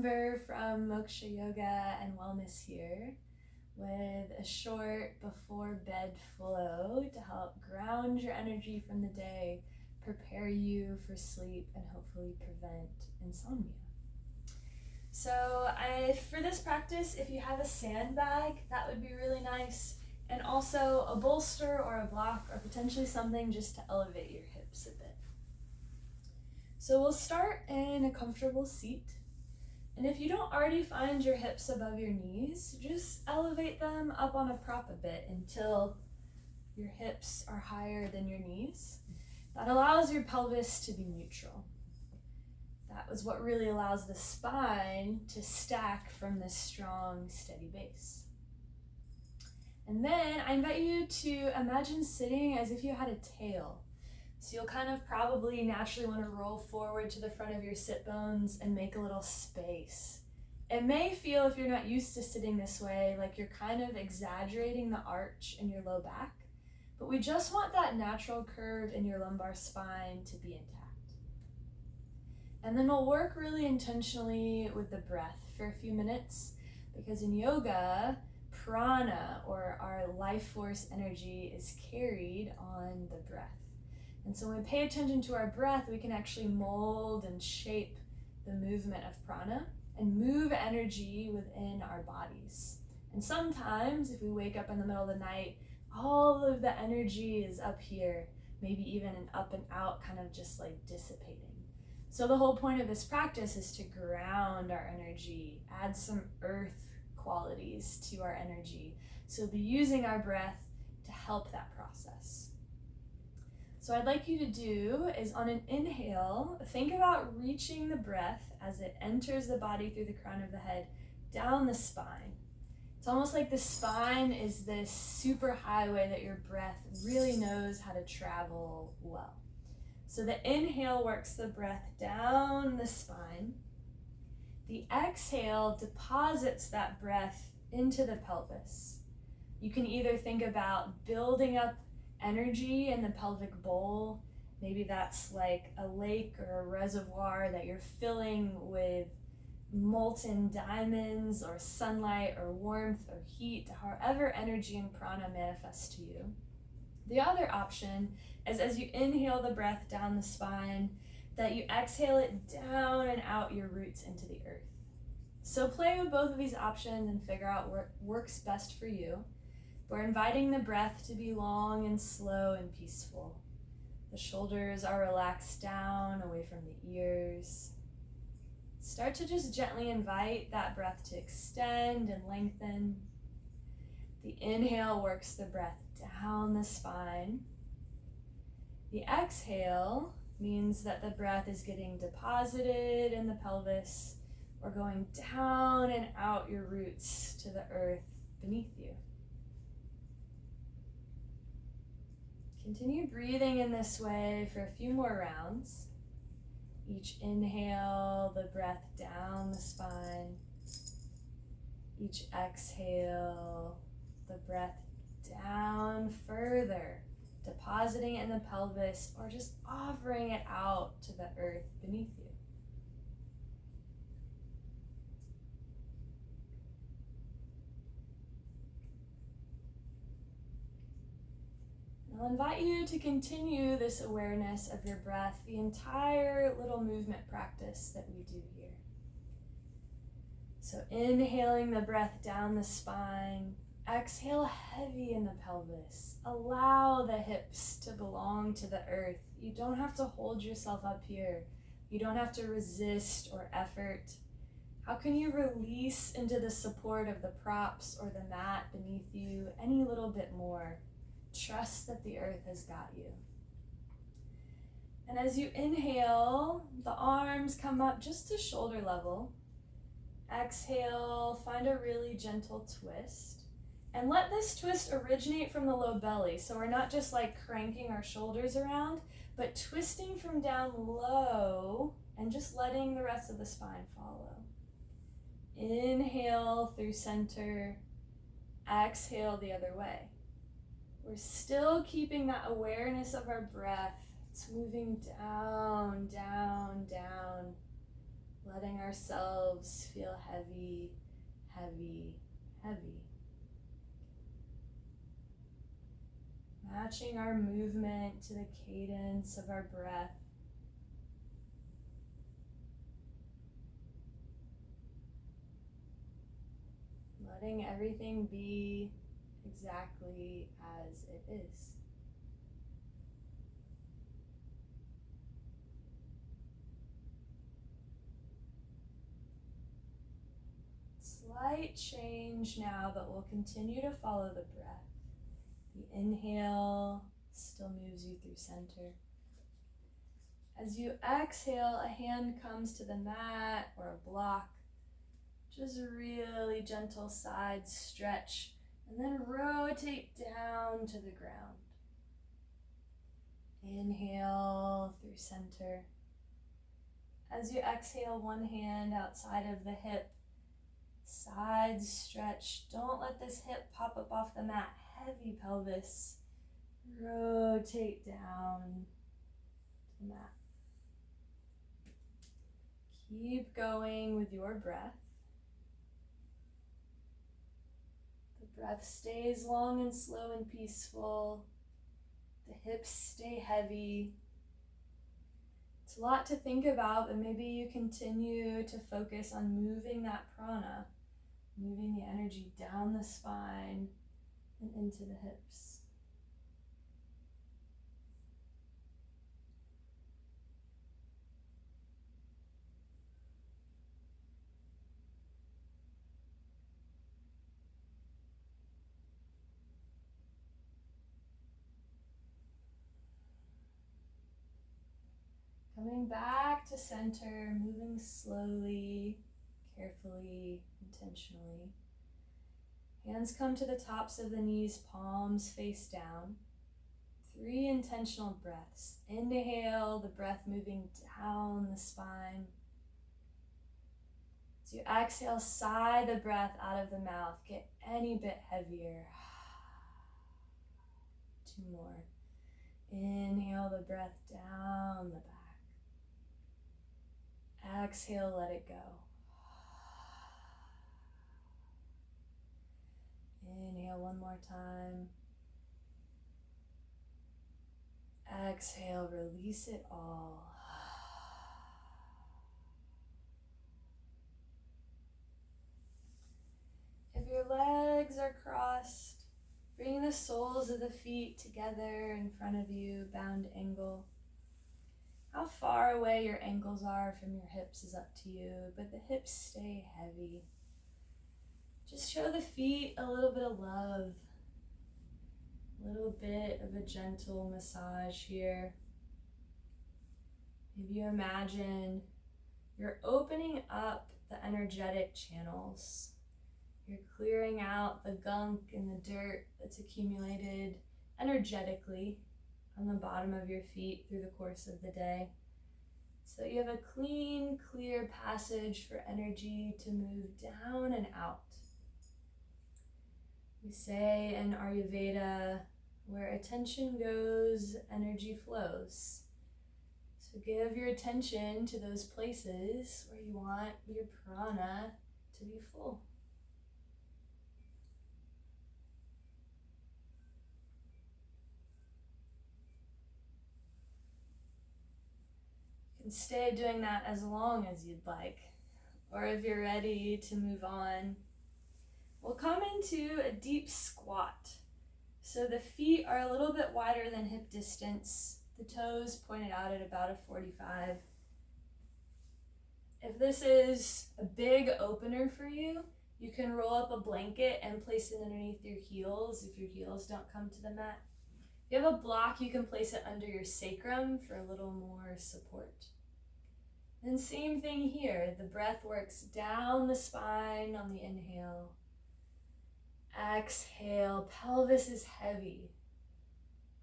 Amber from Moksha Yoga and Wellness here with a short before bed flow to help ground your energy from the day, prepare you for sleep, and hopefully prevent insomnia. So for this practice, if you have a sandbag, that would be really nice, and also a bolster or a block or potentially something just to elevate your hips a bit. So we'll start in a comfortable seat. And if you don't already find your hips above your knees, just elevate them up on a prop a bit until your hips are higher than your knees. That allows your pelvis to be neutral. That was what really allows the spine to stack from this strong, steady base. And then I invite you to imagine sitting as if you had a tail. So you'll kind of probably naturally want to roll forward to the front of your sit bones and make a little space. It may feel, if you're not used to sitting this way, like you're kind of exaggerating the arch in your low back, but we just want that natural curve in your lumbar spine to be intact. And then we'll work really intentionally with the breath for a few minutes, because in yoga, prana, or our life force energy, is carried on the breath. And so when we pay attention to our breath, we can actually mold and shape the movement of prana and move energy within our bodies. And sometimes if we wake up in the middle of the night, all of the energy is up here, maybe even an up and out, kind of just like dissipating. So the whole point of this practice is to ground our energy, add some earth qualities to our energy. So we'll be using our breath to help that process. So I'd like you to do is, on an inhale, think about reaching the breath as it enters the body through the crown of the head, down the spine. It's almost like the spine is this super highway that your breath really knows how to travel well. So the inhale works the breath down the spine. The exhale deposits that breath into the pelvis. You can either think about building up energy in the pelvic bowl. Maybe that's like a lake or a reservoir that you're filling with molten diamonds or sunlight or warmth or heat, however energy and prana manifests to you. The other option is, as you inhale the breath down the spine, that you exhale it down and out your roots into the earth. So play with both of these options and figure out what works best for you. We're inviting the breath to be long and slow and peaceful. The shoulders are relaxed down, away from the ears. Start to just gently invite that breath to extend and lengthen. The inhale works the breath down the spine. The exhale means that the breath is getting deposited in the pelvis or going down and out your roots to the earth beneath you. Continue breathing in this way for a few more rounds. Each inhale, the breath down the spine. Each exhale, the breath down further, depositing it in the pelvis or just offering it out to the earth beneath you. I'll invite you to continue this awareness of your breath, the entire little movement practice that we do here. So inhaling the breath down the spine, exhale heavy in the pelvis. Allow the hips to belong to the earth. You don't have to hold yourself up here. You don't have to resist or effort. How can you release into the support of the props or the mat beneath you any little bit more? Trust that the earth has got you. And as you inhale, the arms come up just to shoulder level. Exhale, find a really gentle twist. And let this twist originate from the low belly. So we're not just like cranking our shoulders around, but twisting from down low and just letting the rest of the spine follow. Inhale through center. Exhale the other way. We're still keeping that awareness of our breath. It's moving down, down, down. letting ourselves feel heavy, heavy, heavy. Matching our movement to the cadence of our breath. Letting everything be exactly as it is. Slight change now, but we'll continue to follow the breath. The inhale still moves you through center. As you exhale, a hand comes to the mat or a block. Just a really gentle side stretch, and then rotate down to the ground. Inhale through center. As you exhale, one hand outside of the hip. Side stretch. Don't let this hip pop up off the mat. Heavy pelvis. Rotate down to the mat. Keep going with your breath. The breath stays long and slow and peaceful. The hips stay heavy. It's a lot to think about, but maybe you continue to focus on moving that prana, moving the energy down the spine and into the hips. Coming back to center, moving slowly, carefully, intentionally. Hands come to the tops of the knees, palms face down. 3 intentional breaths. Inhale, the breath moving down the spine. As you exhale, sigh the breath out of the mouth. Get any bit heavier. 2 more. Inhale the breath down the back. Exhale, let it go. Inhale one more time. Exhale, release it all. If your legs are crossed, bring the soles of the feet together in front of you, bound angle. How far away your ankles are from your hips is up to you, but the hips stay heavy. Just show the feet a little bit of love, a little bit of a gentle massage here. Maybe you imagine you're opening up the energetic channels. You're clearing out the gunk and the dirt that's accumulated energetically on the bottom of your feet through the course of the day. So you have a clean, clear passage for energy to move down and out. We say in Ayurveda, where attention goes, energy flows. So give your attention to those places where you want your prana to be full. You can stay doing that as long as you'd like, or if you're ready to move on, we'll come into a deep squat. So the feet are a little bit wider than hip distance, the toes pointed out at about a 45. If this is a big opener for you, you can roll up a blanket and place it underneath your heels if your heels don't come to the mat. If you have a block, you can place it under your sacrum for a little more support. And same thing here, the breath works down the spine on the inhale. Exhale, pelvis is heavy.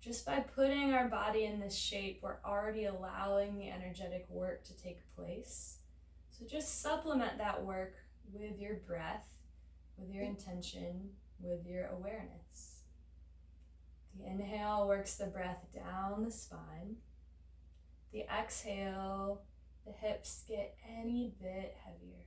Just by putting our body in this shape, we're already allowing the energetic work to take place. So just supplement that work with your breath, with your intention, with your awareness. The inhale works the breath down the spine. The exhale the hips get any bit heavier.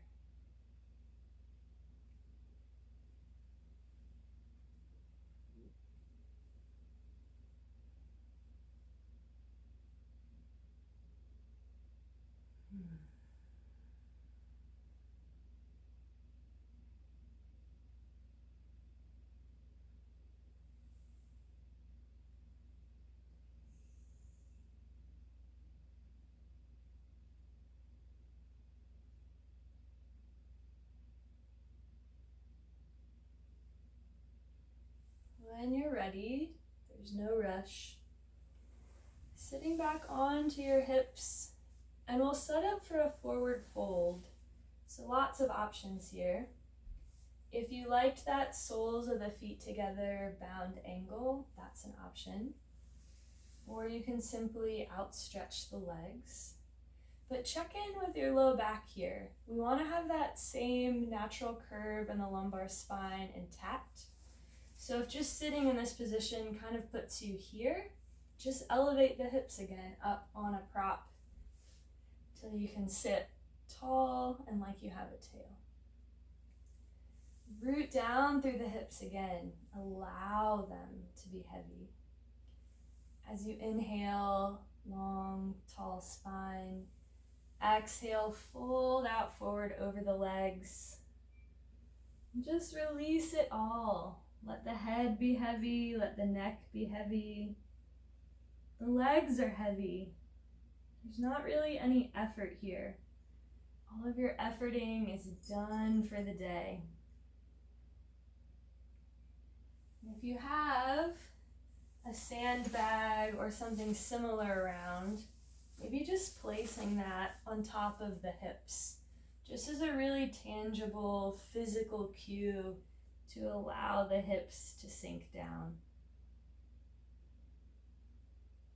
When you're ready, there's no rush. Sitting back onto your hips, and we'll set up for a forward fold. So lots of options here. If you liked that soles of the feet together bound angle, that's an option. Or you can simply outstretch the legs. But check in with your low back here. We want to have that same natural curve in the lumbar spine intact. So if just sitting in this position kind of puts you here, just elevate the hips again up on a prop till you can sit tall and like you have a tail. Root down through the hips again. Allow them to be heavy. As you inhale, long, tall spine. Exhale, fold out forward over the legs. Just release it all. Let the head be heavy, let the neck be heavy. The legs are heavy. There's not really any effort here. All of your efforting is done for the day. And if you have a sandbag or something similar around, maybe just placing that on top of the hips, just as a really tangible physical cue to allow the hips to sink down.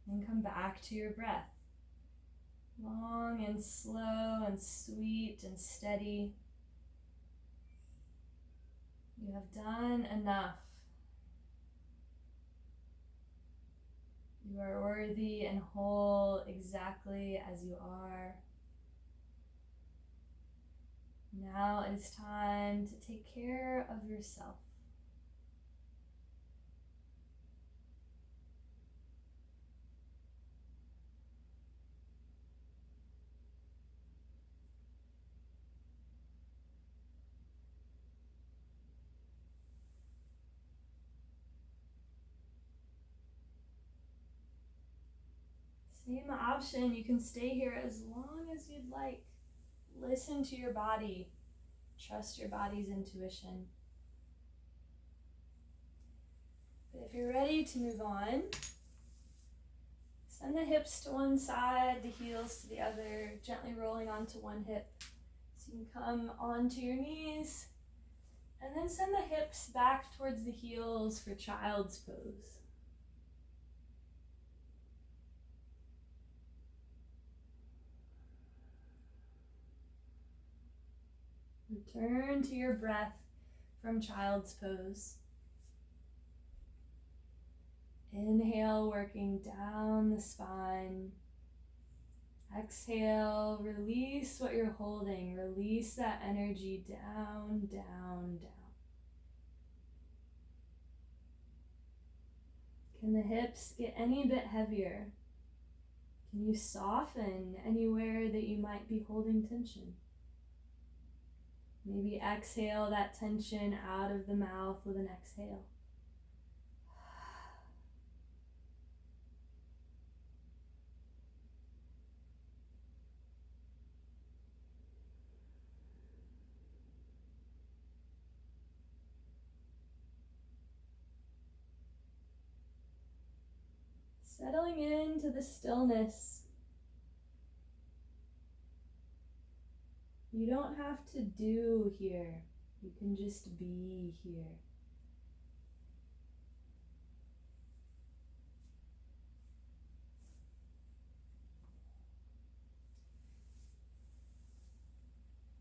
And come back to your breath. Long and slow and sweet and steady. You have done enough. You are worthy and whole exactly as you are. Now it is time to take care of yourself. Same option, you can stay here as long as you'd like. Listen to your body. Trust your body's intuition. But if you're ready to move on, send the hips to one side, the heels to the other, gently rolling onto one hip. So you can come onto your knees, and then send the hips back towards the heels for child's pose. Return to your breath from child's pose. Inhale, working down the spine. Exhale, release what you're holding. Release that energy down, down, down. Can the hips get any bit heavier? Can you soften anywhere that you might be holding tension? Maybe exhale that tension out of the mouth with an exhale. Settling into the stillness. You don't have to do here. You can just be here.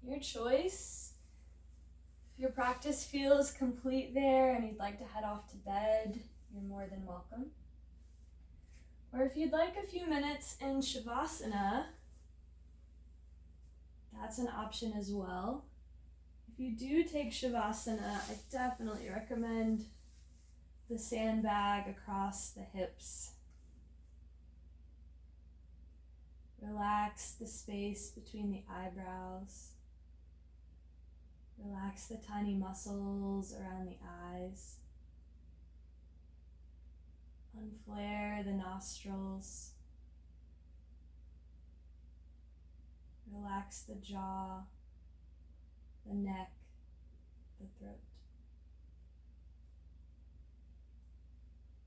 Your choice. If your practice feels complete there and you'd like to head off to bed, you're more than welcome. Or if you'd like a few minutes in Shavasana, That's an option as well. If you do take Shavasana, I definitely recommend the sandbag across the hips. Relax the space between the eyebrows. Relax the tiny muscles around the eyes. Unflare the nostrils. Relax the jaw, the neck, the throat.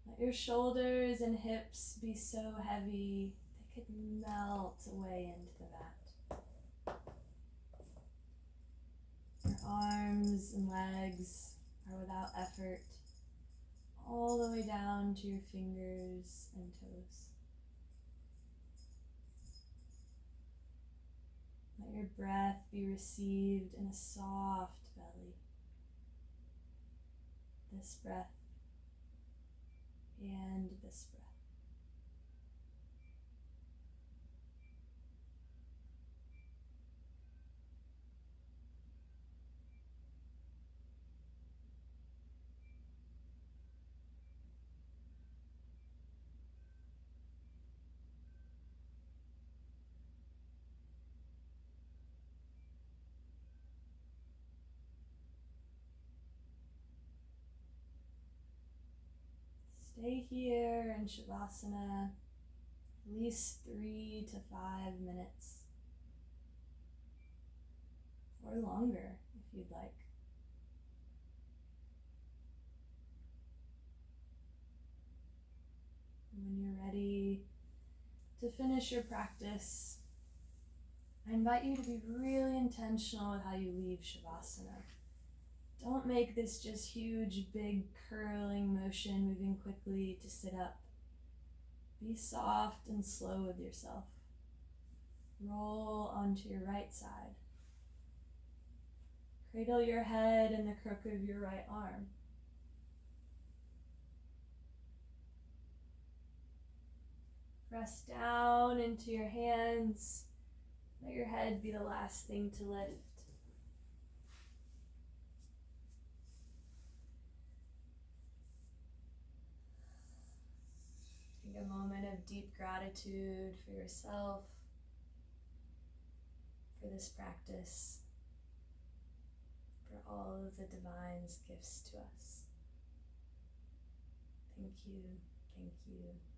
Let your shoulders and hips be so heavy they could melt away into the mat. Your arms and legs are without effort, all the way down to your fingers and toes. Let your breath be received in a soft belly. This breath and this breath. Stay here in Shavasana at least 3 to 5 minutes, or longer if you'd like. And when you're ready to finish your practice, I invite you to be really intentional with how you leave Shavasana. Don't make this just huge, big, curling motion, moving quickly to sit up. Be soft and slow with yourself. Roll onto your right side. Cradle your head in the crook of your right arm. Press down into your hands. Let your head be the last thing to lift. Take a moment of deep gratitude for yourself, for this practice, for all of the divine's gifts to us. Thank you, thank you.